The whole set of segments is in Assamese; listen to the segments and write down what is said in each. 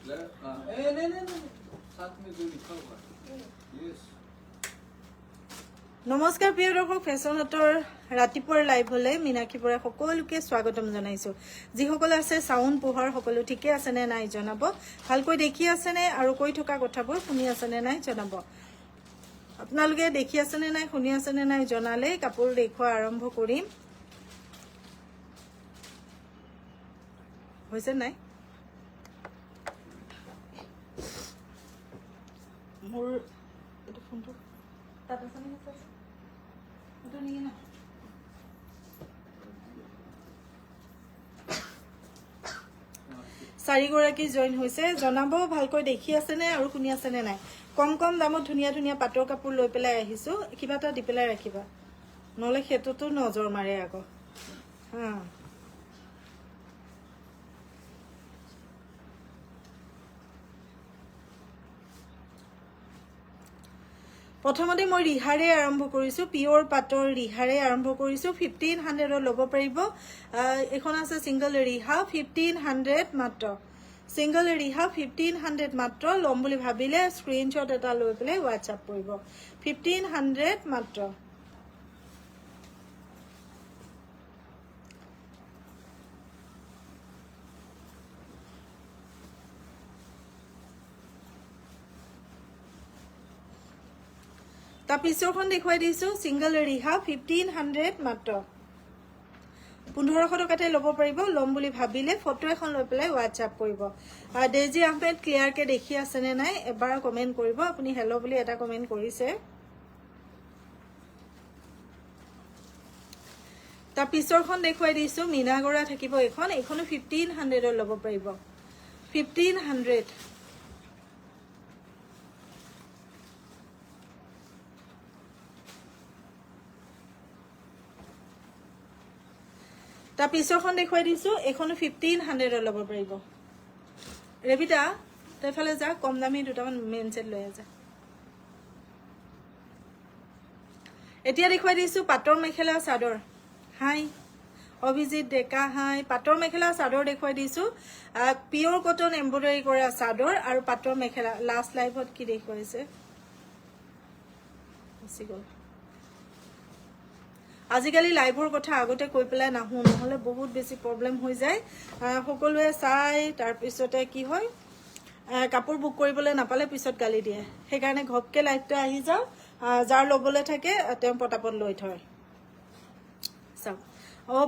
নমস্কাৰ প্ৰিয় দৰ্শক, ফেশ্বন হাটৰ ৰাতিপুৱাৰ লাইভ হলে মীনাক্ষী বৰাই সকলোকে স্বাগতম জনাইছো। যিসকল আছে চাউন পোহৰ সকলো ঠিকে আছে নে নাই জনাব, ভালকৈ দেখি আছে নে আৰু কৈ থকা কথাবোৰ শুনি আছে নে নাই জনাব। আপোনালোকে দেখি আছে নে নাই শুনি আছে নে নাই জনালে কাপোৰ দেখুৱা আৰম্ভ কৰিম। হৈছে নাই মোৰ এইটো ফোনটো তাত আছে নে এইটো নিয়ে না চাৰিগৰাকী জইন হৈছে জনাব, ভালকৈ দেখি আছে নে আৰু শুনি আছে নে নাই। কম কম দামত ধুনীয়া ধুনীয়া পাটৰ কাপোৰ লৈ পেলাই আহিছো, কিবা এটা দি পেলাই ৰাখিবা নহলে সেইটোতো নজৰ মাৰে আকৌ। হা প্ৰথমতে মই ৰিহাৰে আৰম্ভ কৰিছো, পিয়ৰ পাটৰ ৰিহাৰে আৰম্ভ কৰিছো। 1500 ল'ব পাৰিব। এখন আছে সিংগল ৰিহা 1500 মাত্ৰ, সিংগল ৰিহা 1500 মাত্ৰ। ল'ম বুলি ভাবিলে স্ক্ৰীনশ্বট এটা লৈ পেলাই হোৱাটছআপ কৰিব। 1500 মাত্ৰ। তাৰ পিছৰখন দেখুৱাই দিছো, সিংগল ৰিহা 1500 মাত্ৰ। 1500 টকাতে ল'ব পাৰিব। ল'ম বুলি ভাবিলে ফটো এখন লৈ পেলাই হোৱাটছআপ কৰিব। ডেজি আহমেদ ক্লিয়াৰকে দেখি আছে নে নাই এবাৰ কমেন্ট কৰিব। আপুনি হেল্ল' বুলি এটা কমেন্ট কৰিছে। তাৰ পিছৰখন দেখুৱাই দিছো, মিনাগৰা থাকিব এখন, এইখনো 1500 ল'ব পাৰিব। 1500। তাৰ পিছৰখন দেখুৱাই দিছো, এইখনো 1500 ল'ব পাৰিব। ৰেবিতা তইফালে যা, কম দামী দুটামান মেইন ছেট লৈ যা। এতিয়া দেখুৱাই দিছো পাটৰ মেখেলা চাদৰ। হাই অভিজিত ডেকা, হাই। পাটৰ মেখেলা চাদৰ দেখুৱাই দিছো, পিয়ৰ কটন এম্ব্ৰইডাৰী কৰা চাদৰ আৰু পাটৰ মেখেলা। লাষ্ট লাইভত কি দেখুৱাইছে গ'ল। আজিকালি লাইভৰ কথা আগতে কৈ পেলাই নাহো, নহলে বহুত বেছি প্ৰব্লেম হৈ যায়। সকলোৱে চাই তাৰপিছতে কি হয়, কাপোৰ বুক কৰিবলৈ নাপালে পিছত গালি দিয়ে। সেইকাৰণে ঘপকে লাইভটো আহি যাও, যাৰ ল'বলৈ থাকে তেওঁ পটাপট লৈ থয়। চাওক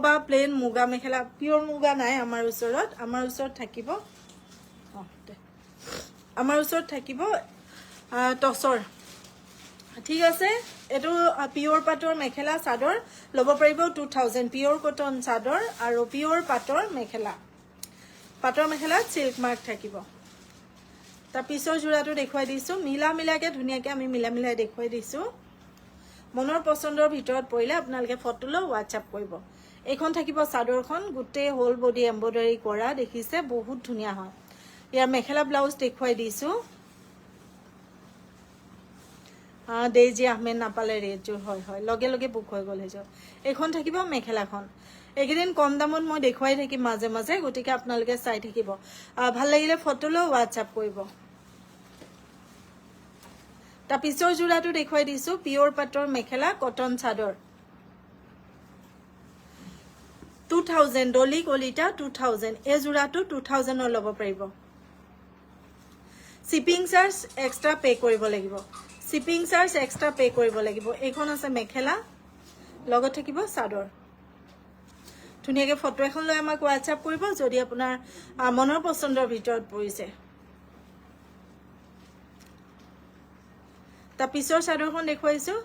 বা প্লেন মুগা মেখেলা, পিয়ৰ মুগা নাই আমাৰ ওচৰত। আমাৰ ওচৰত থাকিব টচৰ। ঠিক আছে, এইটো পিয়ৰ পাটৰ মেখেলা চাদৰ ল'ব পাৰিব 2000। পিয়ৰ কটন চাদৰ আৰু পিয়ৰ পাটৰ মেখেলা। পাটৰ মেখেলাত চিল্ক মাৰ্ক থাকিব। তাৰ পিছৰ যোৰাটো দেখুৱাই দিছো, মিলা মিলাকে ধুনীয়াকে আমি মিলা মিলাই দেখুৱাই দিছো। মনৰ পচন্দৰ ভিতৰত পৰিলে আপোনালোকে ফটো লৈ হোৱাটছআপ কৰিব। এইখন থাকিব চাদৰখন, গোটেই হোল বডি এম্ব্ৰইডাৰী কৰা, দেখিছে বহুত ধুনীয়া হয়। ইয়াৰ মেখেলা ব্লাউজ দেখুৱাই দিছো। ডেইজি আহমেদ নাপালে ৰেডযোৰ, হয় হয় লগে লগে বুক হৈ গ'ল সেইযোৰ। এইখন থাকিব মেখেলাখন। এইকেইদিন কম দামত মই দেখুৱাই থাকিম মাজে মাজে, গতিকে আপোনালোকে চাই থাকিব। ভাল লাগিলে ফটো লৈ হোৱাটছআপ কৰিব। তাৰ পিছৰ যোৰাটো দেখুৱাই দিছো, পিয়ৰ পাটৰ মেখেলা কটন চাদৰ 2000। ডলি কলিতা 2000। এই যোৰাটো 2000 ল'ব পাৰিব। শ্বিপিং চাৰ্জ এক্সট্ৰা পে কৰিব লাগিব। শ্বিপিং চাৰ্জ এক্সট্ৰা পে কৰিব লাগিব। এইখন আছে মেখেলা, লগত থাকিব চাদৰ। ধুনীয়াকে ফটো এখন লৈ আমাক হোৱাটছআপ কৰিব যদি আপোনাৰ মনৰ পচন্দৰ ভিতৰত পৰিছে। তাৰ পিছৰ চাদৰখন দেখুৱাইছো,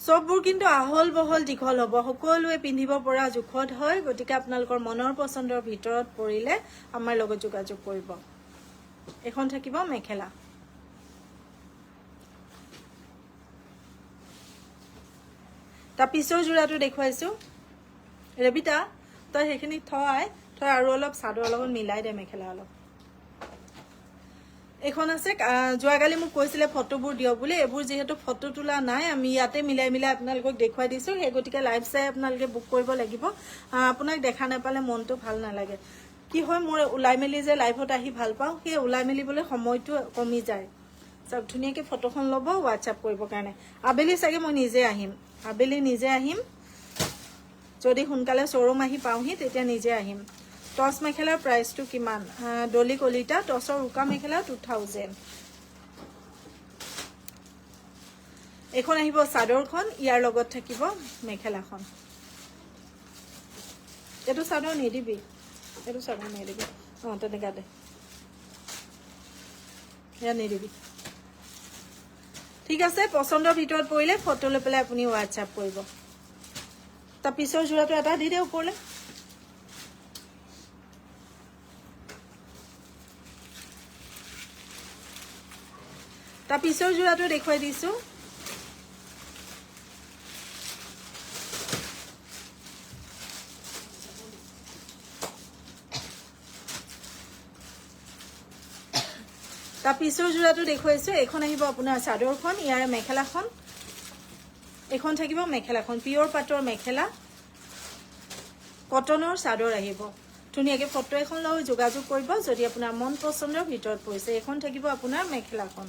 চববোৰ কিন্তু আহল বহল দীঘল হ'ব, সকলোৱে পিন্ধিব পৰা জোখত হয়। গতিকে আপোনালোকৰ মনৰ পচন্দৰ ভিতৰত পৰিলে আমাৰ লগত যোগাযোগ কৰিব। এখন থাকিব মেখেলা। তাৰ পিছৰ যোৰাটো দেখুৱাইছো। ৰেবিতা তই সেইখিনি থৈ আৰু অলপ চাদৰ লগত মিলাই দে, মেখেলা অলপ। এইখন আছে, যোৱাকালি মোক কৈছিলে ফটোবোৰ দিয়ক বুলি। এইবোৰ যিহেতু ফটো তোলা নাই, আমি ইয়াতে মিলাই মিলাই আপোনালোকক দেখুৱাই দিছো। সেই গতিকে লাইভ চাই আপোনালোকে বুক কৰিব লাগিব। আপোনাক দেখা নাপালে মনটো ভাল নালাগে। কি হয় মোৰ ওলাই মেলি যে লাইভত আহি ভাল পাওঁ সেই ওলাই মেলিবলৈ সময়টো কমি যায় চাওক ধুনীয়াকৈ ফটোখন ল'ব হোৱাটছআপ কৰিবৰ কাৰণে আবেলি চাগে মই নিজে আহিম আবেলি নিজে আহিম যদি সোনকালে শ্ব'ৰুম আহি পাওঁহি তেতিয়া নিজে আহিম টছ মেখেলাৰ প্ৰাইচটো কিমান ডলি কলিতা টছৰ উকা মেখেলা 2000 এখন আহিব চাদৰখন ইয়াৰ লগত থাকিব মেখেলাখন এইটো চাদৰ নিদিবি তেনেকা দে ইয়াত নিদিবি ঠিক আছে পচন্দৰ ভিতৰত পৰিলে ফটো লৈ পেলাই আপুনি হোৱাটছআপ কৰিব তাৰ পিছৰ যোৰাটো এটা দি দে ওপৰলৈ তাৰ পিছৰ যোৰাটো দেখুৱাই দিছোঁ তাৰ পিছৰ যোৰাটো দেখুৱাইছোঁ এখন আহিব আপোনাৰ চাদৰখন ইয়াৰ মেখেলাখন এখন থাকিব মেখেলাখন পিয়ৰ পাটৰ মেখেলা কটনৰ চাদৰ আহিব ধুনীয়াকৈ ফটো এখন লৈ যোগাযোগ কৰিব যদি আপোনাৰ মন পচন্দৰ ভিতৰত পৰিছে এখন থাকিব আপোনাৰ মেখেলাখন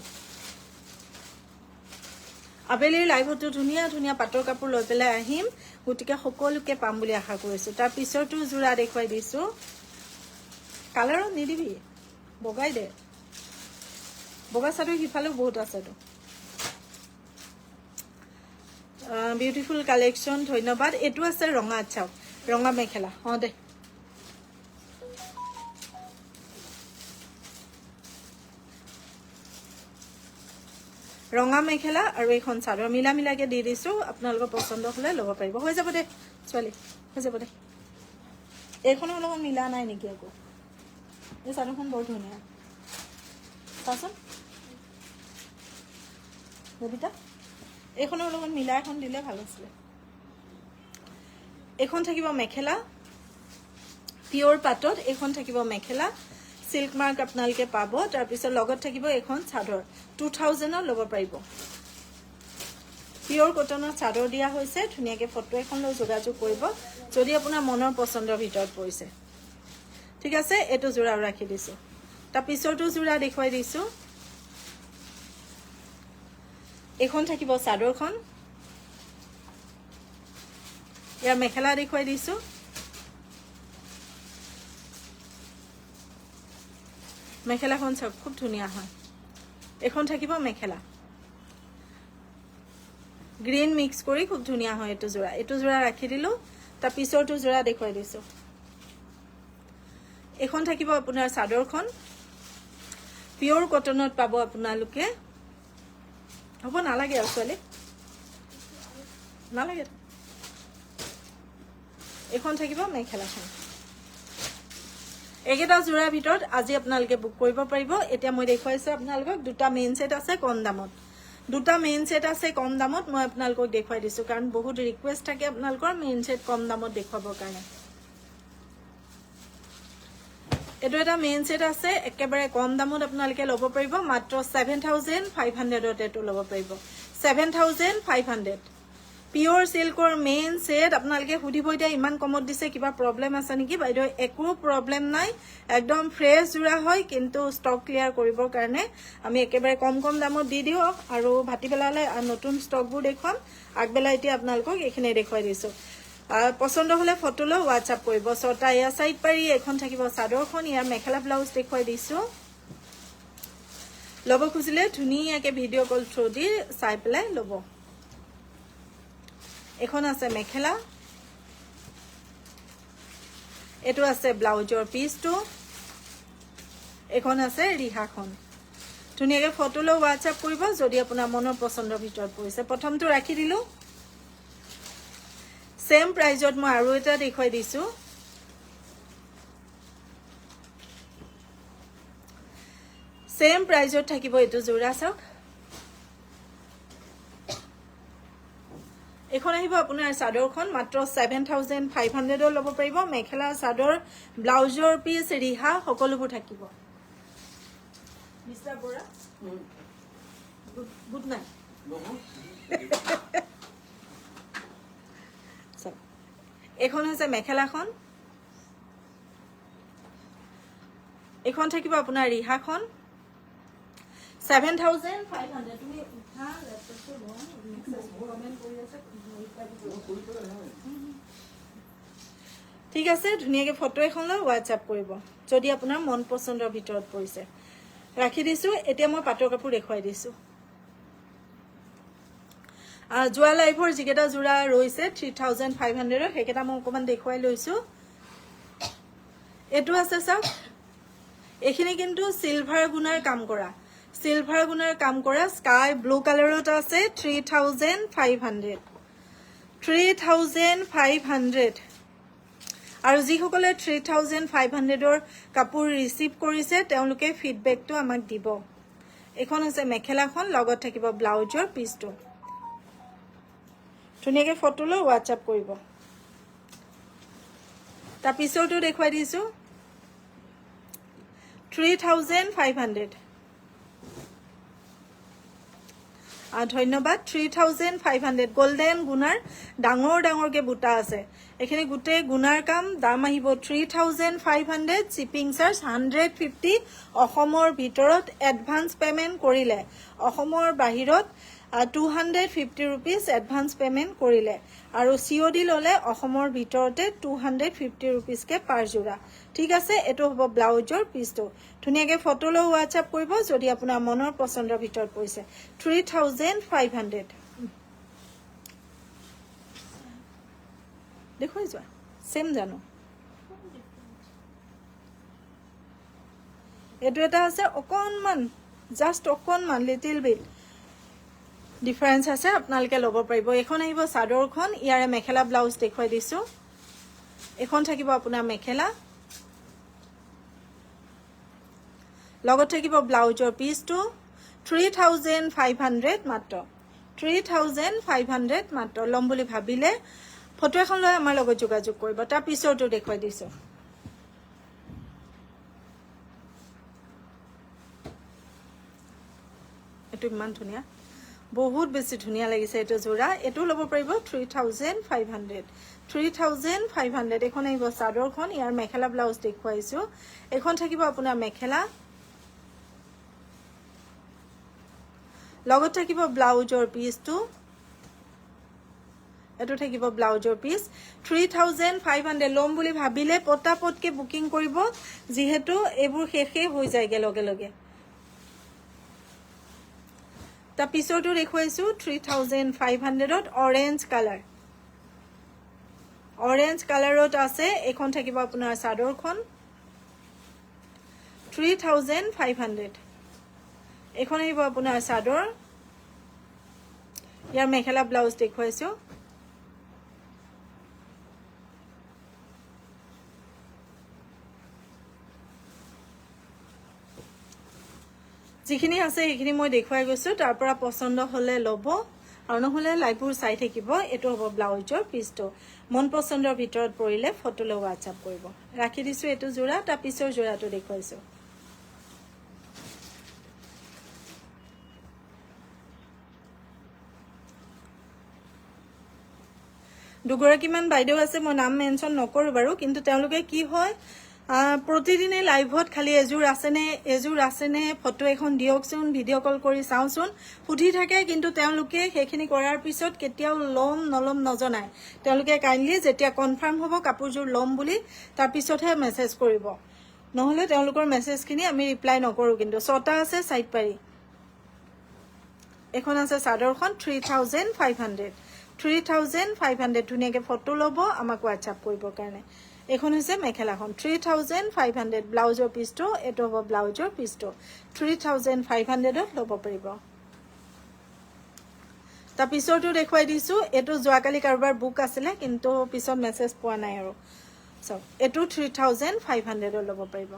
আবেলিৰ লাইভতো ধুনীয়া ধুনীয়া পাটৰ কাপোৰ লৈ পেলাই আহিম গতিকে সকলোকে পাম বুলি আশা কৰিছোঁ তাৰ পিছৰটো যোৰা দেখুৱাই দিছোঁ কালাৰত নিদিবি বগাই দে বগা চাদৰ সিফালেও বহুত আছেতো বিউটিফুল কালেকশ্যন ধন্যবাদ এইটো আছে ৰঙা চাওক ৰঙা মেখেলা দে ৰঙা মেখেলা আৰু এইখন চাদৰ মিলা মিলাকে দি দিছোঁ আপোনালোকৰ পচন্দ হ'লে ল'ব পাৰিব হৈ যাব দে ছোৱালী হৈ যাব দে এইখনো অলপমান মিলা নাই নেকি আকৌ এই চাদৰখন বৰ ধুনীয়া চাচোন ববিতা এইখনো অলপমান মিলা এখন দিলে ভাল আছিলে এখন থাকিব মেখেলা পিয়ৰ পাটত এখন থাকিব মেখেলা সিল্ক মাৰ্ক আপোনালোকে পাব তাৰপিছত লগত থাকিব এখন চাদৰ 2000 ল'ব পাৰিব পিয়ৰ কটনৰ চাদৰ দিয়া হৈছে ধুনীয়াকৈ ফটো এখন লৈ যোগাযোগ কৰিব যদি আপোনাৰ মনৰ পচন্দৰ ভিতৰত পৰিছে ঠিক আছে এইটো যোৰা ৰাখি দিছোঁ তাৰ পিছৰটো যোৰা দেখুৱাই দিছোঁ এখন থাকিব চাদৰখন ইয়াৰ মেখেলা দেখুৱাই দিছোঁ মেখেলাখন চাওক খুব ধুনীয়া হয় এখন থাকিব মেখেলা গ্ৰীণ মিক্স কৰি খুব ধুনীয়া হয় এইটো যোৰা ৰাখি দিলোঁ তাৰ পিছৰটো যোৰা দেখুৱাই দিছোঁ এখন থাকিব আপোনাৰ চাদৰখন পিয়ৰ কটনত পাব আপোনালোকে হ'ব নালাগে আৰু ছোৱালী নালাগে এখন থাকিব মেখেলাখন এইকেইটা যোৰাৰ ভিতৰত আজি আপোনালোকে বুক কৰিব পাৰিব এতিয়া মই দেখুৱাইছোঁ আপোনালোকক দুটা মেইন ছেট আছে কম দামত মই আপোনালোকক দেখুৱাই দিছোঁ কাৰণ বহুত ৰিকুৱেষ্ট থাকে আপোনালোকৰ মেইন ছেট কম দামত দেখুৱাবৰ কাৰণে এইটো এটা মেইন ছেট আছে একেবাৰে কম দামত আপোনালোকে ল'ব পাৰিব মাত্ৰ 7500ত এইটো ল'ব পাৰিব 7500 পিয়ৰ সিল্কৰ মেইন ছেট আপোনালোকে সুধিব এতিয়া ইমান কমত দিছে কিবা প্ৰব্লেম আছে নেকি বাইদেউ একো প্ৰব্লেম নাই একদম ফ্ৰেছ যোৰা হয় কিন্তু ষ্টক ক্লিয়াৰ কৰিবৰ কাৰণে আমি একেবাৰে কম দামত দি দিওঁ আৰু ভাটিবেলালৈ নতুন ষ্টকবোৰ দেখুৱাম আগবেলা এতিয়া আপোনালোকক এইখিনি দেখুৱাই দিছোঁ পচন্দ হ'লে ফটো লৈ হোৱাটছআপ কৰিব ছটা এয়া চাইড পাৰি এখন থাকিব চাদৰখন ইয়াৰ মেখেলা ব্লাউজ দেখুৱাই দিছোঁ ল'ব খুজিলে ধুনীয়াকৈ ভিডিঅ' কল থ্ৰু দি চাই পেলাই ল'ব এখন আছে মেখেলা এইটো আছে ব্লাউজৰ পিচটো এখন আছে ৰিহাখন ধুনীয়াকৈ ফটো লৈ হোৱাটছআপ কৰিব যদি আপোনাৰ মনৰ পচন্দৰ ভিতৰত পৰিছে প্ৰথমটো ৰাখি দিলোঁ সেম প্ৰাইজত মই আৰু এটা দেখুৱাই দিছোঁ সেম প্ৰাইজত থাকিব এইটো যোৰা চাওক এখন আহিব আপোনাৰ চাদৰখন মাত্ৰ 7500 ল'ব পাৰিব মেখেলা চাদৰ ব্লাউজৰ পিচ ৰিহা সকলোবোৰ থাকিব মিষ্টাৰ বৰা গুড নাইট এখন হৈছে মেখেলাখন এখন থাকিব আপোনাৰ ৰিহাখন 7500 তুমি উঠা লেপটপটো ল মেসেজ কমেন্ট কৰি আছে ঠিক আছে ধুনিয়াকে ফটো এখন লৈ WhatsApp কৰিব যদি আপোনাৰ মন পছন্দৰ ভিতৰত পৰিছে ৰাখি দিছো এতিয়া মই পাটৰ কাপোৰ দেখুৱাই দিছো জুৱা লাইভৰ যিকেটা জোৰা ৰৈছে 3500 হেকেটা মই অকমান দেখুৱাই লৈছো এটো আছে চাওক এখিনি কিন্তু সিলভাৰ গুণাৰ কাম কৰা স্কাই ব্লু কালাৰত আছে 3500 আৰু যিসকলে 3500ৰ কাপোৰ ৰিসিভ কৰিছে তেওঁলোকে ফিডবেকটো আমাক দিব এখন আছে মেখেলাখন লগত থাকিব ব্লাউজৰ পিছটো ধুনিয়াকে ফটো লৈ WhatsApp কৰিব তা পিছৰটো দেখুৱাই দিছো 3500 ধন্যবাদ 3500 গোল্ডেন গুনাৰ ডাঙৰকে বুটা আছে এখিনি গুটে গুনাৰ কাম দাম আহিব 3500 শিপিং চাৰ্জ 150 অসমৰ ভিতৰত এডভান্স পেমেন্ট কৰিলে অসমৰ বাহিৰত 250 rupees এডভান্স পেমেন্ট কৰিলে আৰু COD ললে অসমৰ ভিতৰতে 250 rupees কে পাৰ জোৰা ঠিক আছে এটো হ'ব ব্লাউজৰ পিছটো ধুনিয়াকে ফটো লৈ WhatsApp কৰিব যদি আপোনাৰ মনৰ পছন্দৰ ভিতৰত পৰিছে 3500 দেখুৱাই যোৱা সেম জানো এটো এটা আছে অকনমান জাস্ট অকনমান লিটল বিট ডিফারেন্স আছে আপোনালোকে লব পাৰিব এখন আহিব সাদৰখন ইয়াৰে মেখেলা ব্লাউজ দেখুৱাই দিছো এখন থাকিব আপোনাৰ মেখেলা লগত থাকিব ব্লাউজৰ পিছটো 3500 মাত্ৰ 3500 মাত্ৰ লম বুলি ভাবিলে ফটো এখন লৈ আমাৰ লগত যোগাযোগ কৰিব তাৰ পিছৰটো দেখুৱাই দিছো এটো ইমান ধুনিয়া বহুত বেছি ধুনিয়া লাগিছে এটো জোৰা এটো লব পাৰিব 3500 এখন আহিব সাদৰখন ইয়াৰ মেখেলা ব্লাউজ দেখুৱাইছো এখন থাকিব আপোনাৰ মেখেলা লগত থাকিব ব্লাউজৰ পিছটো এটো থাকিব ব্লাউজৰ পিছ 3500 লম বুলি ভাবিলে পটাপটকে বুকিং কৰিব যিহেতু এবোৰ শেষে হৈ যায়গে লগে লগে তা পিছৰটো দেখুৱাইছো 3500ত অৰেঞ্জ কালাৰত আছে এখন থাকিব আপোনাৰ সাদৰখন 3500 এখন আহিব আপোনাৰ সাদৰ ইয়াৰ মেখেলা ব্লাউজ দেখুৱাইছো যিখিনি আছে এইখিনি মই দেখুৱাই গৈছো তাৰ পৰা পছন্দ হলে লব আৰু নহলে লাইভবোৰ চাই থাকিব এটো হ'ব ব্লাউজৰ পিছটো মন পছন্দৰ ভিতৰত পৰিলে ফটো লৈ WhatsApp কৰিব ৰাখি দিছো এটো জোৰা তাৰ পিছৰ জোৰাটো দেখুৱাইছো দুগৰাকীমান বাইদেউ আছে মই নাম মেনশন নকৰো বাৰু কিন্তু তেওঁলোকে কি হয় প্ৰতিদিনে লাইভত খালি এজুৰ আছে নে ফটো এখন দিয়কচোন ভিডিও কল কৰি চাওচোন ফুটি থাকে কিন্তু তেওঁলোকে সেইখিনি কৰাৰ পিছত কেতিয়াও লম নলম নজনায় তেওঁলোকে কাইন্ডলি যেতিয়া কনফাৰ্ম হ'ব কাপোৰজোৰ লম বুলি তাৰ পিছতহে মেসেজ কৰিব নহলে তেওঁলোকৰ মেসেজখিনি আমি ৰিপ্লাই নকৰো কিন্তু ছটা আছে সাইড পাৰি এখন আছে সাদৰখন 3500 ধুনিয়াকে ফটো লব আমাক WhatsApp কৰিব কাৰণে এখন হৈছে মেখেলাখন 3500 ব্লাউজৰ পিছটো এটো হ'ব ব্লাউজৰ পিছটো 3500ত লব পাৰিব তা পিছৰটো দেখুৱাই দিছো এটো যোৱাকালি কাৰোবাৰ বুক আছিলে কিন্তু পিছত মেসেজ পোৱা নাই আৰু সো এটো 3500ত লব পাৰিব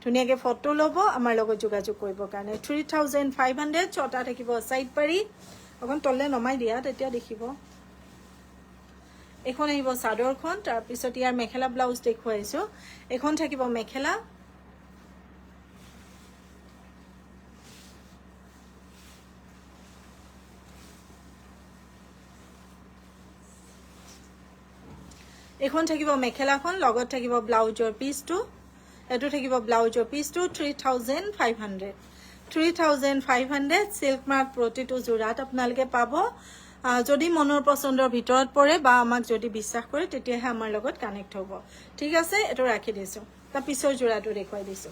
ধুনিয়াকে ফটো লব আমাৰ লগত যোগাযোগ কৰিব কাৰণে 3500 ছটা থাকিব সাইড পাৰি অকন তললে নমাই দিয়া তেতিয়া দেখিব এখন আহিব সাদৰখন তাৰ পিছত ইয়াৰ মেখেলা ব্লাউজ দেখুৱাইছো এখন থাকিব মেখেলা এখন থাকিব মেখেলাখন লগত থাকিব ব্লাউজৰ পিছটো এটো থাকিব ব্লাউজৰ পিচটো 3500 3500 সিল্ক মাৰ্ক প্ৰতিটো জোড়াত আপোনালোকে পাব যদি মনৰ পছন্দৰ ভিতৰত পৰে বা আমাক যদি বিশ্বাস কৰে তেতিয়াহে আমাৰ লগত কানেক্ট হ'ব ঠিক আছে এটো ৰাখি দিছো তা পিছৰ জোড়াটো দেখুৱাই দিছো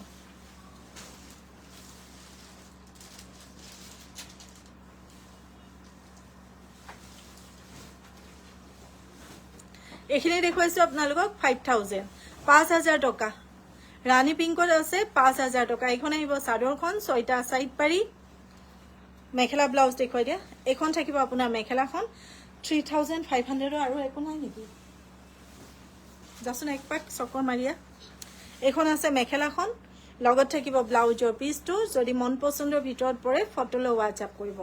এখিনি দেখুৱাইছো আপোনালোকক 5000 5000 টকা ৰানী পিংকত আছে 5000 টকা এখন আহিব চাদৰখন 6টা সাইড পাৰি মেখেলা ব্লাউজ দেখুৱাই দিয়া এখন থাকিব আপোনাৰ মেখেলাখন 3500 আৰু একো নাই নেকি যাচোন এক পাক চকৰ মাৰিয়া এখন আছে মেখেলাখন লগত থাকিব ব্লাউজৰ পিচটো যদি মন পছন্দৰ ভিতৰত পৰে ফটোলৈ WhatsApp কৰিব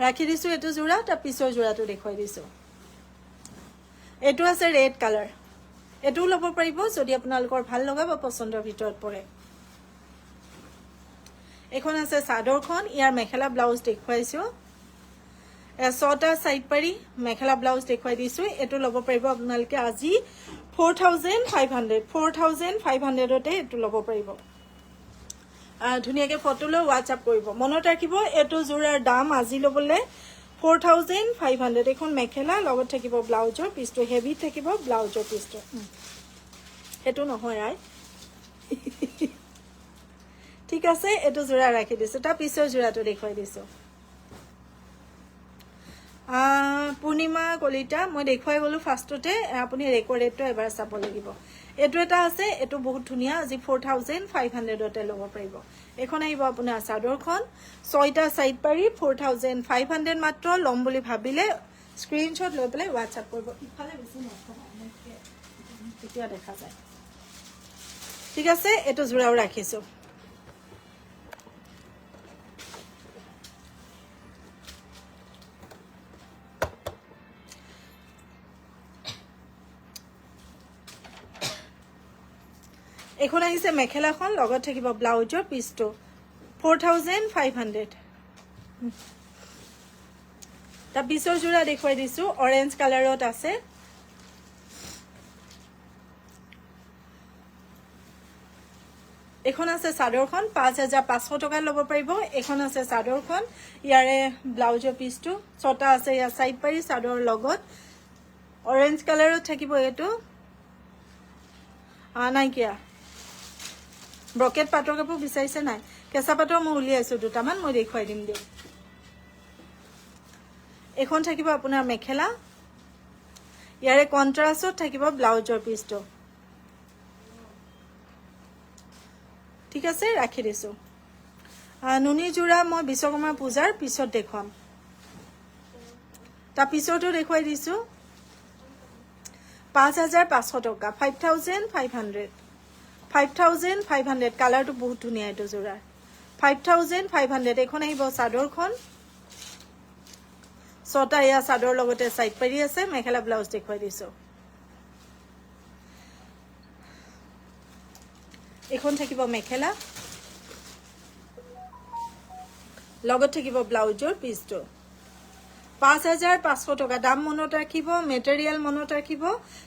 ৰাখি দিছো এটো জোড়া তা পিছৰ জোড়াটো দেখুৱাই দিছো এটো আছে ৰেড কালাৰ এটো লব পাৰিব যদি আপোনালোকৰ ভাল লগা বা পছন্দৰ ভিতৰত পৰে এখন আছে চাদৰখন ইয়াৰ মেখেলা ব্লাউজ দেখুৱাইছো 6টা সাইড পাৰি মেখেলা ব্লাউজ দেখুৱাই দিছো এটো লব পাৰিব আপোনালোকে আজি 4500 তে এটো লব পাৰিব ধুনিয়াকে ফটোলৈ WhatsApp কৰিব মনত ৰাখিব এটো জোৰাৰ দাম আজি লবলে 4500 এখন মেখেলা লগত থাকিব ব্লাউজৰ পিছটো হেভি থাকিব ব্লাউজৰ পিছটো এটো নহয় আই ঠিক আছে এটো জোৰা ৰাখি দিছো তা পিছৰ জোৰাটো দেখুৱাই দিছো পূৰ্ণিমা কলিতা মই দেখুৱাই গলো ফাৰ্ষ্টতে আপুনি ৰেকৰ্ডটো এবাৰ চাব লাগিব এটো এটা আছে এটো বহুত ধুনিয়া আজি 4500 তে লব পাৰিব এখন আহিব আপোনাৰ চাদৰখন 6টা সাইড পাৰি 4500 মাত্ৰ লম বুলি ভাবিলে স্ক্ৰিনশ্বট লৈ পেলাই WhatsApp কৰিব ইফালে বেছি নকয় তেতিয়া দেখা যায় ঠিক আছে এটো জোৰাও ৰাখিছো এখন আহিছে মেখেলাখন লগত থাকিব ব্লাউজৰ পিচটো 4500 তা পিছৰ জোৰা দেখুৱাই দিছো অৰেঞ্জ কালাৰত আছে এখন আছে চাদৰখন 5500 টকা লব পাৰিব এখন আছে চাদৰখন ইয়াৰে ব্লাউজৰ পিচটো 6টা আছে ইয়া সাইড পাৰি চাদৰ লগত অৰেঞ্জ কালাৰত থাকিব এটো নাইকিয়া ব্ৰকেট পাটৰ কাপোৰ বিচাৰিছে নাই কেঁচা পাটৰ মই উলিয়াইছো দুটামান মই দেখুৱাই দিম দিও এখন থাকিব আপোনাৰ মেখেলা ইয়াৰে কন্ট্ৰাষ্টত থাকিব ব্লাউজৰ পিচটো ঠিক আছে ৰাখি দিছো নুনি জোৰা মই বিশ্বকৰ্মা পূজাৰ পিছত দেখুৱাম তা পিছতো দেখুৱাই দিছো 5500 টকা 5500 কালাৰটো বহুত ধুনিয়া এটো জোৰা 5500 এখন আহিব চাদৰখন 6টা ইয়া চাদৰ লগতে সাইড পাৰি আছে মেখেলা ব্লাউজ দেখুৱাই দিছো এখন থাকিব মেখেলা লগত থাকিব ব্লাউজৰ পিচটো 5500 টকা দাম মনত ৰাখিব মেটেৰিয়েল মনত ৰাখিব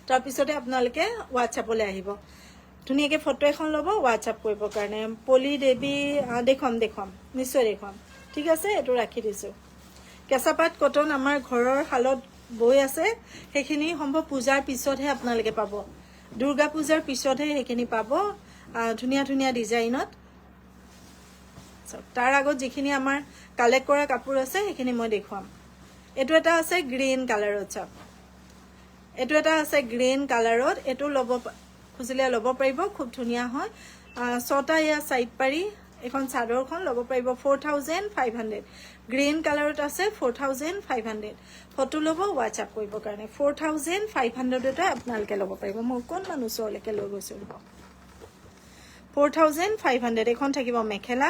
তাৰ পিছতে আপোনালোকে WhatsAppলৈ আহিব ধুনিয়াকে ফটো এখন লব WhatsApp কৰিব কাৰণে পলি দেবী দেখম নিশ্চয় দেখম ঠিক আছে এটো ৰাখি দিছো কেঁচাপাত কটন আমাৰ ঘৰৰ হালত বৈ আছে সেইখিনি সম্ভৱ পূজাৰ পিছতহে আপোনালোকে পাব দুৰ্গা পূজাৰ পিছতহে সেইখিনি পাব ধুনিয়া ধুনিয়া ডিজাইনত তাৰ আগত যিখিনি আমাৰ কালেক্ট কৰা কাপোৰ আছে সেইখিনি মই দেখুৱাম এটো এটা আছে গ্ৰীন কালাৰত চাপ এটো এটা আছে গ্ৰীন কালাৰত এটো লব খুজিলে লব পাৰিব খুব ধুনিয়া হয় 6টা ইয়া সাইড পাৰি এখন চাদৰখন লব পাৰিব 4500 গ্ৰীন কালাৰত আছে 4500 ফটো লব WhatsApp কৰিব কাৰণে 4500 টা আপোনালোকে লব পাৰিব মই কোন মানুহলৈকে লৈ গৈছো 4500 এখন থাকিব মেখেলা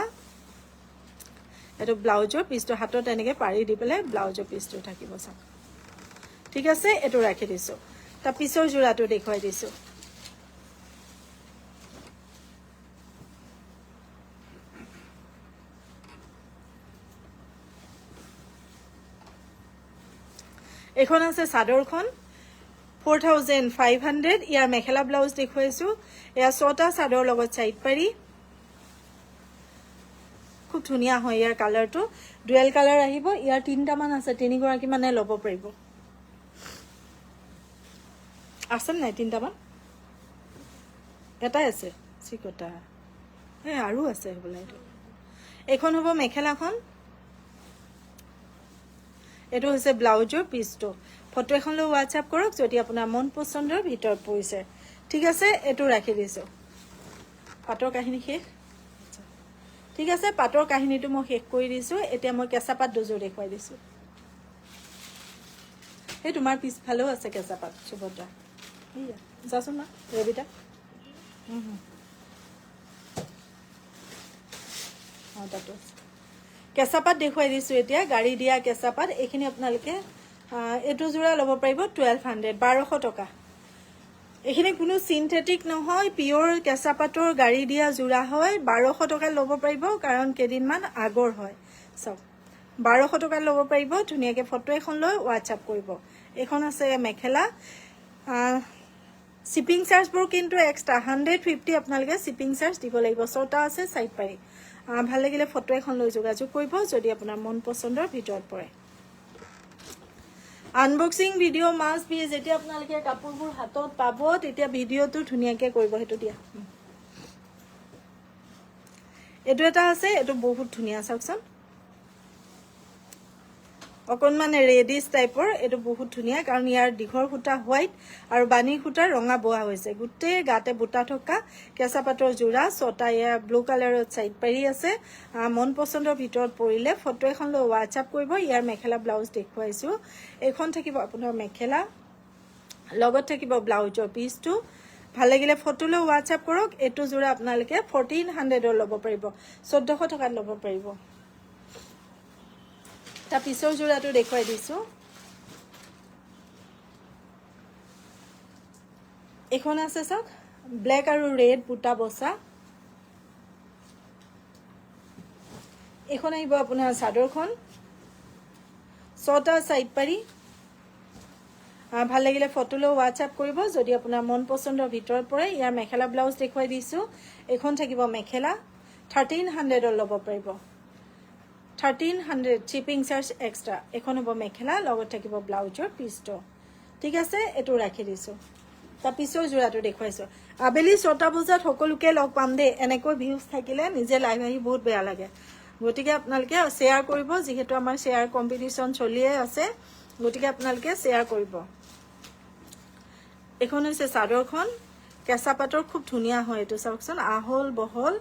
এটো ব্লাউজৰ পিচটো হাতত এনেকে পাৰি দি পেলাই ব্লাউজৰ পিচটো থাকিব চাওক ঠিক আছে এটো ৰাখি দিছো তা পিছৰ জোৰাটো দেখুৱাই দিছো এখন আছে চাদৰখন 4500 ইয়াৰ মেখেলা ব্লাউজ দেখুৱাইছো এয়া 6টা চাদৰ লগত সাইড পাৰি খুব ধুনিয়া হয় ইয়াৰ কালাৰটো ডুৱেল কালাৰ আহিব ইয়াৰ 3টা মান আছে 3 গৰাকী মানে ল'ব পাৰিব আসন নাই 3টা মান এটাই আছে চিকটা আৰু আছে হবলা এখন হ'ব মেখেলাখন এটো হৈছে ব্লাউজৰ পিছটো ফটো এখন লৈ WhatsApp কৰক যদি আপোনাৰ মন পছন্দৰ ভিতৰত পৰিছে ঠিক আছে এটো ৰাখি দিছো পাটৰ কাহিনী শেষ ঠিক আছে পাটৰ কাহিনীটো মই শেষ কৰি দিছো এতিয়া মই কেঁচা পাট দুযোৰ দেখুৱাই দিছো এই তোমাৰ পিছফালেও আছে কেঁচা পাট সুভদ্ৰা ইয়া যাচোন না ৰবিতা তাতো কেঁচা পাট দেখুৱাই দিছো এতিয়া গাড়ী দিয়া কেঁচা পাট এইখিনি আপোনালোকে এটো জোৰা ল'ব পাৰিব 1200 1200 টকা এইখিনি কোনো সিনথেটিক নহয় পিওৰ কেঁচা পাটৰ গাড়ী দিয়া জোৰা হয় 1200 টকা ল'ব পাৰিব কাৰণ কেদিনমান আগৰ হয় সব 1200 টকা ল'ব পাৰিব ধুনিয়াকে ফটো এখন লৈ WhatsApp কৰিব এখন আছে মেখেলা শিপিং চাৰ্জ বোৰ কিন্তু এক্সট্ৰা 150 আপোনালোকে শিপিং চাৰ্জ দিব লাগিব 6টা আছে সাইড পাৰি ভাল লাগিলে ফটো এখন লৈ যোগাযোগ কৰিব যদি আপোনাৰ মন পছন্দৰ ভিতৰত পৰে আনবক্সিং ভিডিও মাস্ট বি যেতিয়া আপোনালোকে কাপোৰবোৰ হাতত পাব তেতিয়া ভিডিওটো ধুনিয়াকে কৰিব হেতু দিয়া এটো এটা আছে এটো বহুত ধুনিয়া চাওকচোন অকনমান ৰেডিশ টাইপৰ এটো বহুত ধুনিয়া কাৰণ ইয়াৰ দীঘৰ খুটা হোৱাইট আৰু বানি খুটা ৰঙা বোৱা হৈছে গুটে গাতে বুটা থকা কেঁচা পাটৰ জোৰা 6টা ইয়াৰ ব্লু কালাৰৰ সাইড পাৰি আছে মন পছন্দৰ ভিতৰত পৰিলে ফটো এখন লৈ WhatsApp কৰিব ইয়াৰ মেখেলা ব্লাউজ দেখুৱাইছো এখন থাকিব আপোনাৰ মেখেলা লগত থাকিব ব্লাউজৰ পিছটো ভাল লাগিলে ফটো লৈ WhatsApp কৰক এটো জোৰা আপোনালোকে 1400 ৰ ল'ব পাৰিব 1400 টকাত ল'ব পাৰিব তা পিছৰ জোৰাটো দেখুৱাই দিছো এখন আছে সক ব্ল্যাক আৰু ৰেড বুটা বসা এখন আহিব আপোনাৰ চাদৰখন 6টা সাইড পাৰি ভাল লাগিলে ফটো লৈ WhatsApp কৰিব যদি আপোনাৰ মন পছন্দৰ ভিতৰত পৰে ইয়াৰ মেখেলা ব্লাউজ দেখুৱাই দিছো এখন থাকিব মেখেলা 1300 ৰ ল'ব পাৰিব 1300 শিপিং চাৰ্জ এক্সট্ৰা এখন হ'ব মেখেলা লগত থাকিব ব্লাউজৰ পিছটো ঠিক আছে এটো ৰাখি দিছো তা পিছৰ জোৰাটো দেখুৱাইছো আবেলি 6টা বজাত সকলোকে লগ পাম দে এনেকৈ ভিউজ থাকিলে নিজে লাইভ আহি বহুত বেয়া লাগে গতিকে আপোনালোকে শেয়াৰ কৰিব যেহেতু আমাৰ শেয়াৰ কম্পিটিশন চলিয়ে আছে গতিকে আপোনালোকে শেয়াৰ কৰিব এখন হৈছে চাদৰখন কেঁচা পাটৰ খুব ধুনিয়া হয় এটো চাওকচোন আহল বহল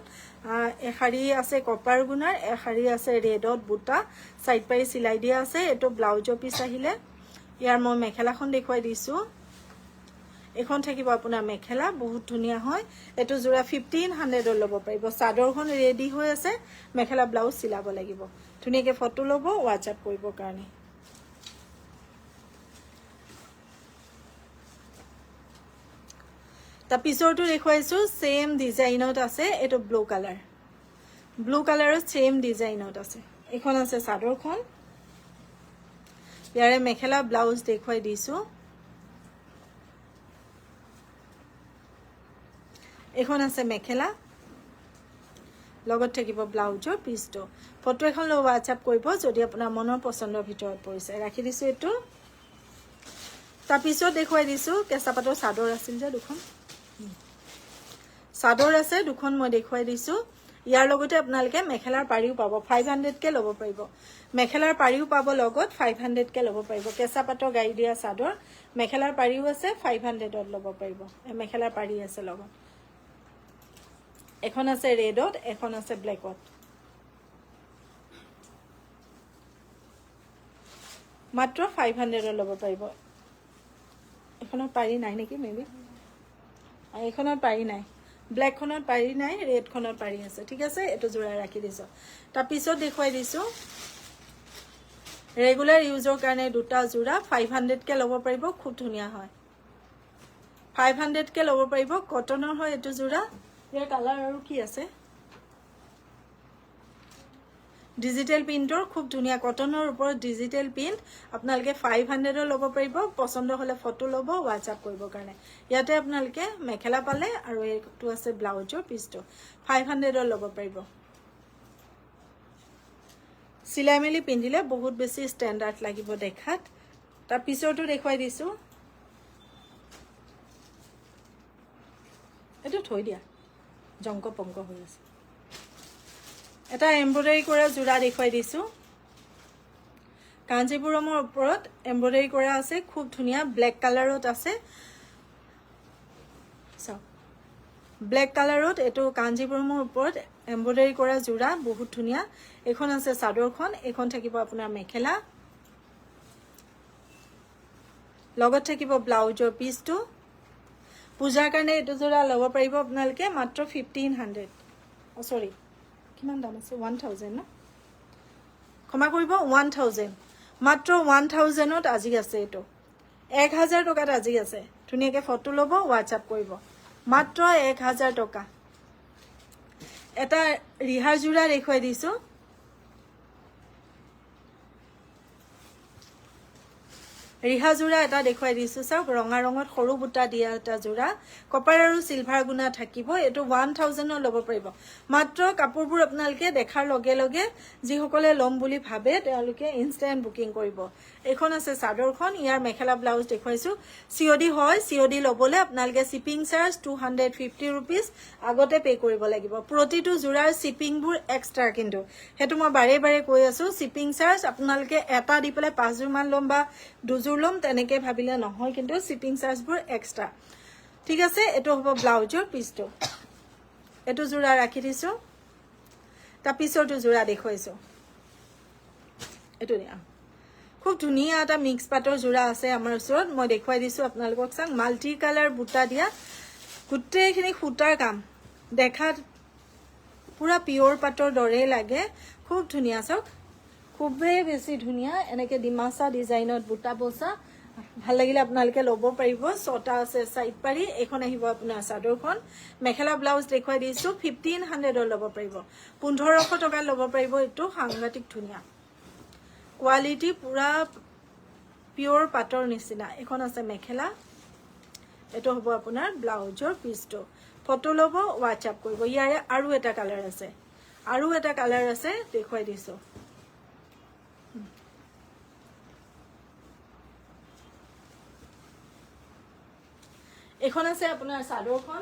এখাৰি আছে কপাৰ গুনাৰ এখাৰি আছে ৰেডত বুটা সাইড পাৰি সিলাই দিয়া আছে এটো ব্লাউজৰ পিছ আহিলে ইয়াৰ মই মেখেলাখন দেখুৱাই দিছো এখন থাকিব আপোনাৰ মেখেলা বহুত ধুনিয়া হয় এটো জোৰা 1500 ৰ ল'ব পাৰিব চাদৰখন ৰেডি হৈ আছে মেখেলা ব্লাউজ সিলাব লাগিব ধুনিয়াকে ফটো ল'ব WhatsApp কৰিব কাৰণে তা পিছৰটো দেখুৱাইছো সেম ডিজাইনত আছে এটো ব্লু কালাৰৰ সেম ডিজাইনত আছে এখন আছে চাদৰখন ইয়াৰে মেখেলা ব্লাউজ দেখুৱাই দিছো এখন আছে মেখেলা লগত থাকিব ব্লাউজৰ পিছটো ফটো এখন লৈ WhatsApp কৰিব যদি আপোনাৰ মনৰ পছন্দৰ ভিতৰত পৰিছে ৰাখি দিছো এটো তা পিছত দেখুৱাই দিছো কেঁচা পাটৰ চাদৰ আছিল যে দুখন চাদৰ আছে দুখন মই দেখুৱাই দিছো ইয়াৰ লগতে আপোনালোকে মেখেলাৰ পাৰিও পাব 500 কে ল'ব পাৰিব মেখেলাৰ পাৰিও পাব লগত 500 কে ল'ব পাৰিব কেঁচা পাটৰ গাড়ী দিয়া চাদৰ মেখেলাৰ পাৰিও আছে 500 ত ল'ব পাৰিব মেখেলাৰ পাৰি আছে লগত এখন আছে ৰেডত এখন আছে ব্ল্যাকত মাত্ৰ 500 ৰ ল'ব পাৰিব এখনৰ পাৰি নাই নেকি মেবি এখনৰ পাৰি নাই ব্ল্যাক খনৰ পাৰি নাই ৰেড খনৰ পাৰি আছে ঠিক আছে এটো জোৰা ৰাখি দিছো তা পিছত দেখুৱাই দিছো ৰেগুলাৰ ইউজৰ কাৰণে দুটা জোৰা 500 কে ল'ব পাৰিব খুব ধুনিয়া হয় 500 কে ল'ব পাৰিব কটনৰ হয় এটো জোৰা ইয়াৰ কালাৰ আৰু কি আছে ডিজিটেল প্ৰিণ্টৰ খুব ধুনীয়া কটনৰ ওপৰত ডিজিটেল প্ৰিণ্ট আপোনালোকে 500 ল'ব পাৰিব পছন্দ হলে ফটো ল'ব WhatsApp কৰিবৰ কাৰণে ইয়াতে আপোনালোকে মেখেলা পালে আৰু এইটো আছে ব্লাউজৰ পিছটো 500 ল'ব পাৰিব সিলাই মেলি পিন্ধিলে বহুত বেছি ষ্টেণ্ডাৰ্ড লাগিব দেখাত তাৰ পিছৰটো দেখুৱাই দিছো এটো থৈ দিয়া জংক পংক হৈ আছে এটা এমব্ৰয়ডাৰী কৰা জোৰা দেখুৱাই দিছো কাঞ্জিপুৰমৰ ওপৰত এমব্ৰয়ডাৰী কৰা আছে খুব ধুনীয়া ব্ল্যাক কালাৰত আছে সো ব্ল্যাক কালাৰত এটো কাঞ্জিপুৰমৰ ওপৰত এমব্ৰয়ডাৰী কৰা জোৰা বহুত ধুনীয়া এখন আছে চাদৰখন এখন থাকিব আপোনাৰ মেখেলা লগত থাকিব ব্লাউজৰ পিছটো পূজাৰ কাৰণে এটো জোৰা ল'ব পাৰিব আপোনালোকে মাত্ৰ 1500 সৰি কিমান দাম আছে 1000 না ক্ষমা কৰিব 1000 মাত্ৰ 1000ত আজি আছে এটো 1000 টকাত আজি আছে ধুনীয়াকে ফটো ল'ব WhatsApp কৰিব মাত্ৰ 1000 টকা এটা ৰিহা জোৰা দেখুৱাই দিছো ৰিহা জোৰা এটা দেখুৱাই দিছো চাওক ৰঙা ৰঙত সৰু বুটা দিয়া এটা জোৰা কপাৰ আৰু সিলভাৰ গুণা থাকিব এটো 1000 ল'ব পাৰিব মাত্ৰ কাপোৰবোৰ আপোনালোকে দেখাৰ লগে লগে যি সকলে লম বুলি ভাবে তেওঁলোকে ইনষ্টেন্ট বুকিং কৰিব এখন আছে চাদৰখন ইয়াৰ মেখেলা ব্লাউজ দেখুৱাইছো COD হয় COD ল'বলে আপোনালোকে শিপিং চাৰ্জ 250 रुपीस আগতে পে কৰিব লাগিব প্ৰতিটো জোৰাৰ শিপিংবোৰ এক্সট্ৰা কিন্তু হেতু মই বাৰে বাৰে কৈ আছো শিপিং চাৰ্জ আপোনালোকে এটা দি পেলাই 5 জোৰ মান লম বা দুজোৰ লম তেনেকে ভাবিলে নহয় কিন্তু শিপিং চাৰ্জবোৰ এক্সট্ৰা ঠিক আছে এটো হ'ব ব্লাউজৰ পিছটো এটো জোৰা ৰাখি দিছো তা পিছৰটো জোৰা দেখুৱাইছো এটো দিয়া খুব ধুনীয়া এটা মিক্স পাটৰ জোৰা আছে আমাৰ ওচৰত মই দেখুৱাই দিছো আপোনালোকক চাং মাল্টি কালাৰ বুটা দিয়া গুটেখিনি খুটাৰ কাম দেখাত পুৰা পিওৰ পাটৰ দৰে লাগে খুব ধুনীয়া চাওক খুবেই বেছি ধুনীয়া এনেকে ডিমাসা ডিজাইনত বুটা বসা ভাল লাগিলে আপোনালোকে ল'ব পাৰিব ছটা আছে সাইড পাৰি এখন আহিব আপোনাৰ চাদৰখন মেখেলা ব্লাউজ দেখুৱাই দিছো 1500 ল'ব পাৰিব 1500 টকা ল'ব পাৰিব এটো সাংঘাতিক ধুনীয়া কোৱালিটি পুৰা পিওৰ পাটৰ নিচিনা এখন আছে মেখেলা এটো হ'ব আপোনাৰ ব্লাউজৰ পিছটো ফটো ল'ব WhatsApp কৰিব ইয়াৰে আৰু এটা কালাৰ আছে দেখুৱাই দিছো এখন আছে আপোনাৰ চাদৰখন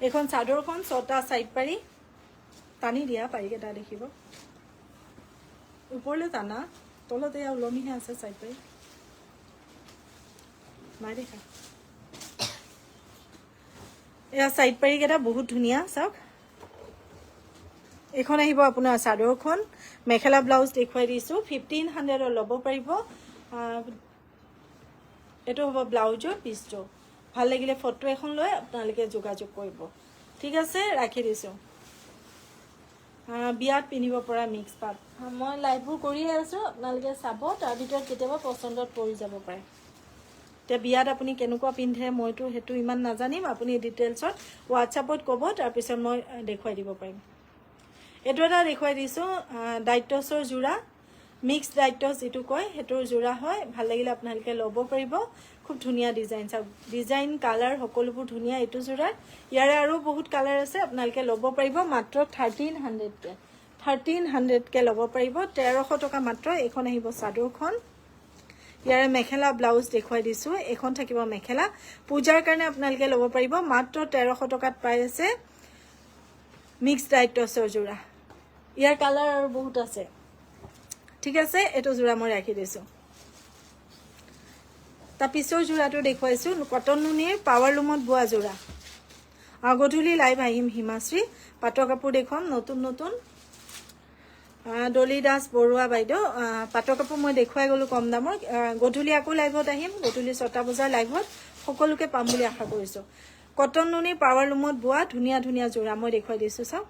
এখন চাদৰখন ছটা সাইড পাৰি টানি দিয়া পাৰি কেটা দেখিব উপৰলে টানা তলতে ওলমিহে আছে সাইড পাৰি নাই দেখা এয়া সাইড পাৰি কেটা বহুত ধুনীয়া চাওক এখন আহিব আপোনাৰ চাদৰখন মেখেলা ব্লাউজ দেখুৱাই দিছো 1500 ল'ব পাৰিব এটো হ'ব ব্লাউজৰ পিছটো ভাল লাগিলে ফটো এখন লৈ আপোনালোকে যোগাযোগ কৰিব ঠিক আছে ৰাখি দিছো বিয়াত পিনিব পৰা মিক্স পাট মই লাইভবোৰ কৰিয়ে আছো আপোনালোকে চাব তাৰ ভিতৰত কেতিয়াবা পছন্দত পৰি যাব পাৰে তে বিয়াত আপুনি কেনেকুৱা পিন্ধে মইতো হেতু ইমান নাজানিম আপুনি ডিটেইলছত WhatsAppত ক'ব তাৰ পিছত মই দেখুৱাই দিব পাৰিম এটো এটা দেখুৱাই দিছো ডাইটছৰ জোৰা মিক্স ডাইটছ যেটো কয় হেতুৰ জোৰা হয় ভাল লাগিলে আপোনালোকে ল'ব পাৰিব খুব ধুনীয়া ডিজাইন কালাৰ সকলোবোৰ ধুনীয়া এটো জোৰা ইয়াৰে আৰু বহুত কালাৰ আছে আপোনালোকে ল'ব পাৰিব মাত্ৰ 1300 কে ল'ব পাৰিব 1300 টকা মাত্ৰ এখন আহিব চাদৰখন ইয়াৰে মেখেলা ব্লাউজ দেখুৱাই দিছো এখন থাকিব মেখেলা পূজাৰ কাৰণে আপোনালোকে ল'ব পাৰিব মাত্ৰ 1300 টকাত পাই আছে মিক্স ডাইটছৰ জোৰা ইয়াৰ কালাৰ আৰু বহুত আছে ঠিক আছে এটো জোৰা মই ৰাখি দিছো তা পিছৰ জোৰাটো দেখুৱাইছো কটন নুনিৰ পাৱাৰ লুমত বোৱা জোৰা গধূলি লাইভ আহিম হিমাশ্ৰী পাটৰ কাপোৰ দেখুৱাম নতুন ডলি দাস বৰুৱা বাইদেউ পাটৰ কাপোৰ মই দেখুৱাই গলো কম দামৰ গধূলি আকৌ লাইভত আহিম গধূলি 6টা বজাৰ লাইভত সকলোকে পাম বুলি আশা কৰিছো কটন নুনি পাৱাৰ লুমত বোৱা ধুনীয়া জোৰা মই দেখুৱাই দিছো চাও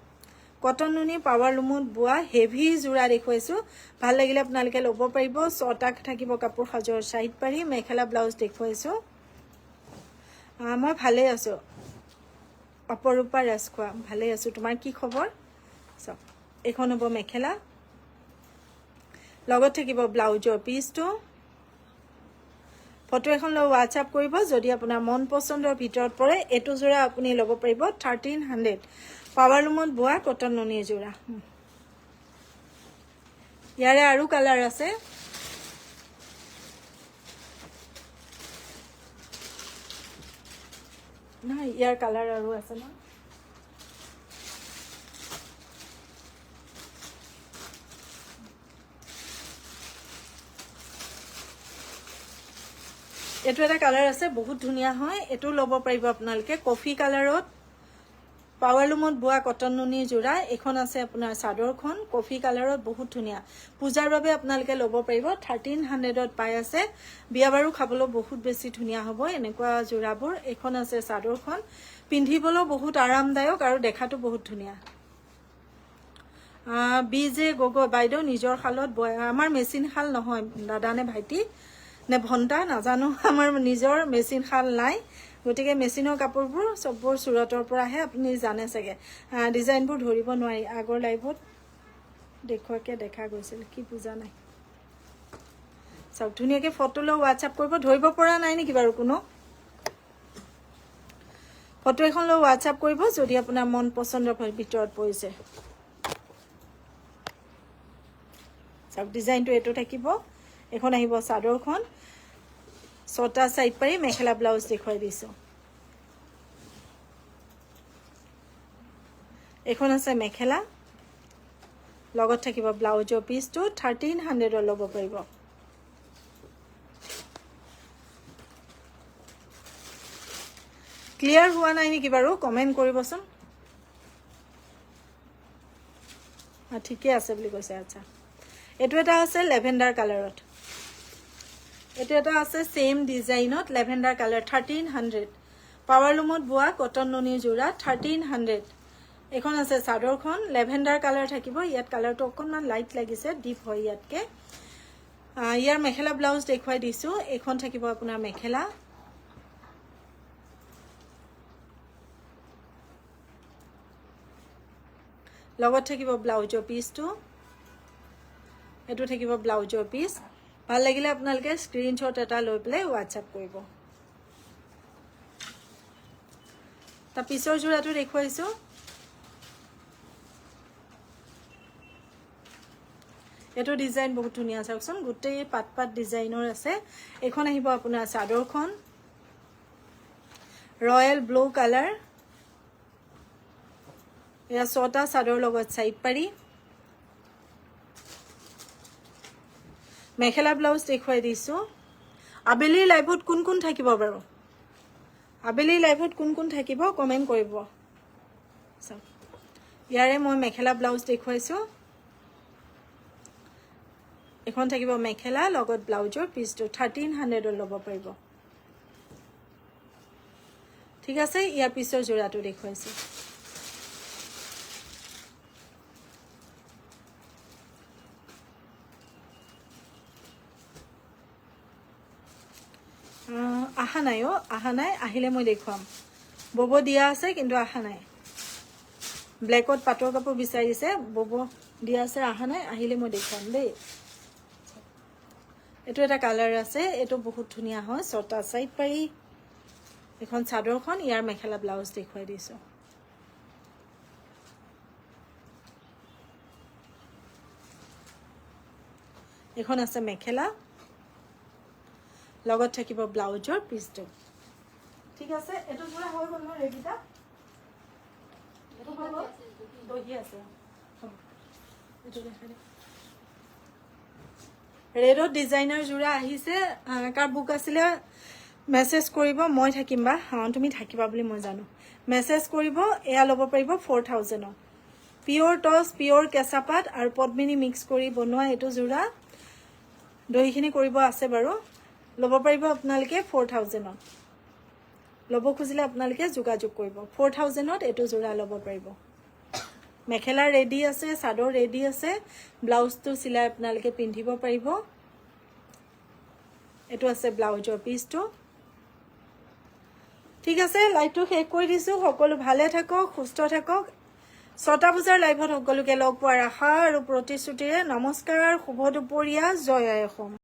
কটন নুনি পাৱাৰ লুমত বোৱা হেভি জোৰা দেখুৱাইছো ভাল লাগিলে আপোনালোকে ল'ব পাৰিব 6টা থাকিব কাপোৰ সাজৰ সাইড পাৰি মেখেলা ব্লাউজ দেখুৱাইছো মই ভালে আছো অপৰূপা ৰাজখোৱা ভালে আছো তোমাৰ কি খবৰ চাওক এখন হ'ব মেখেলা লগত থাকিব ব্লাউজৰ পিচটো ফটো এখন লৈ হোৱাটসএপ কৰিব যদি আপোনাৰ মন পছন্দৰ ভিতৰত পৰে এটো জোৰা আপুনি ল'ব পাৰিব 1300 পাৱাৰ লুমত বোৱা কটন নুনি জোৰা ইয়াৰে আৰু কালাৰ আছে না ইয়াৰ কালাৰ আৰু আছে না এটো এটা কালাৰ আছে বহুত ধুনিয়া হয় এটো ল'ব পাৰিব আপোনালোকে কফি কালাৰত পাৱাৰ লুমত বোৱা কটন নুনি জোৰা এখন আছে আপোনাৰ চাদৰখন কফি কালাৰত বহুত ধুনিয়া পূজাৰ বাবে আপোনালোকে ল'ব পাৰিব 1300ত পাই আছে বিয়া বাৰু খাবলৈ বহুত বেছি ধুনিয়া হ'ব এনেকুৱা জোৰাবোৰ এখন আছে চাদৰখন পিন্ধিবলৈ বহুত আৰামদায়ক আৰু দেখাটো বহুত ধুনিয়া বিজে গগৈ বাইদেউ নিজৰ খালত আমাৰ মেচিন খাল নহয় দাদা নে ভাইটি নে ভন্টা নাজানো আমাৰ নিজৰ মেচিন খাল নাই গতিকে মেচিনৰ কাপোৰবোৰ সববোৰ সুৰতৰ পৰা আহে আপুনি জানে চাগে ডিজাইনবোৰ ধৰিব নোৱাৰি আগৰ লাইভত দেখুৱাকে দেখা গৈছিল কি বুজা নাই সব ধুনিয়াকে ফটো লৈ হোৱাটসএপ কৰিব ধৰিব পৰা নাই নেকি বাৰু কোনো ফটো এখন লৈ হোৱাটসএপ কৰিব যদি আপোনাৰ মন পছন্দৰ ভিতৰত পৰিছে সব ডিজাইনটো এটো থাকিব এখন আহিব চাদৰখন ছটা সাইড পাৰি মেখেলা ব্লাউজ দেখুৱাই দিছো এখন আছে মেখেলা লগত থাকিব ব্লাউজৰ পিচটো 1300 ল'ব পাৰিব ক্লিয়াৰ হোৱা নাই নেকি বাৰু কমেন্ট কৰিবচোন ঠিকে আছে বুলি কৈছে আচ্ছা এটো এটা আছে লেভেন্ডাৰ কালাৰত এটো এটা আছে সেম ডিজাইনত লেভেন্ডাৰ কালাৰ 1300 পাৱাৰ লুমত বোৱা কটন নুনি জোৰা 1300 এখন আছে চাদৰখন লেভেন্ডাৰ কালাৰ থাকিব ইয়াত কালাৰটো অকনমান লাইট লাগিছে ডিপ হয় ইয়াতকে ইয়াৰ মেখেলা ব্লাউজ দেখুৱাই দিছো এখন থাকিব আপোনাৰ মেখেলা লগত থাকিব ব্লাউজৰ পিচটো এটো থাকিব ব্লাউজৰ পিচ ভাল লাগিলে আপোনালোকে স্ক্ৰিনশ্বট এটা লৈ পেলাই হোৱাটসএপ কৰিব তা পিছৰ জোৰাটো দেখুৱাইছো এটো ডিজাইন বহুত ধুনিয়া চাওকচোন গুটেই পাত পাত ডিজাইনৰ আছে এখন আহিব আপোনাৰ চাদৰখন ৰয়েল ব্লু কালাৰ এয়া ছটা চাদৰ লগত সাইড পাৰি মেখেলা ব্লাউজ দেখুৱাই দিছো আবেলি লাইভত কোন কোন থাকিব বাৰু আবেলি লাইভত কোন কোন থাকিব কমেন্ট কৰিব ইয়াৰে মই মেখেলা ব্লাউজ দেখুৱাইছো এখন থাকিব মেখেলা লগত ব্লাউজৰ পিচটো 1300 ল'ব পাৰিব ঠিক আছে ইয়াৰ পিছৰ জোৰাটো দেখুৱাইছো আহা নাই আহা নাই আহিলে মই দেখুৱাম বব দিয়া আছে কিন্তু আহা নাই ব্ল্যাকত পাটৰ কাপোৰ বিচাৰিছে বব দিয়া আছে আহা নাই আহিলে মই দেখুৱাম দেই এটো এটা কালাৰ আছে এটো বহুত ধুনিয়া হয় ছটা সাইড পাৰি এখন চাদৰখন ইয়াৰ মেখেলা ব্লাউজ দেখুৱাই দিছো এখন আছে মেখেলা লগত থাকিব ব্লাউজৰ পিচটো ঠিক আছে এটো পুৰা হৈ গ'ল ন ৰেডিটা এটো হৈ গ'ল দহি আছে এটো দেখাই ৰেডৰ ডিজাইনাৰ জোৰা আহিছে কাৰ বুক আছিলে মেসেজ কৰিব মই থাকিম বা তুমি থাকিবা বুলি মই জানো মেসেজ কৰিব এয়া ল'ব পাৰিব 4000 পিওৰ টস পিওৰ কেঁচাপাত আৰু পদ্মিনী মিক্স কৰি বনোৱা এটো জোৰা দহিখিনি কৰিব আছে বাৰু ল'ব পাৰিব আপোনালোকে 4000 ল'ব খুজিলে আপোনালোকে যোগাযোগ কৰিব 4000ত এটো জোৰা ল'ব পাৰিব মেখেলা ৰেডি আছে চাদৰ ৰেডি আছে ব্লাউজটো সিলাই আপোনালোকে পিন্ধিব পাৰিব এটো আছে ব্লাউজৰ পিচটো ঠিক আছে, লাইভটো শেষ কৰি দিছোঁ। সকলো ভালে থাকক, সুস্থ থাকক। 6টা বজাৰ লাইভত সকলোকে লগ পোৱাৰ আশা আৰু প্ৰতিশ্ৰুতিৰে নমস্কাৰ, শুভ দুপৰীয়া, জয় আই অসম।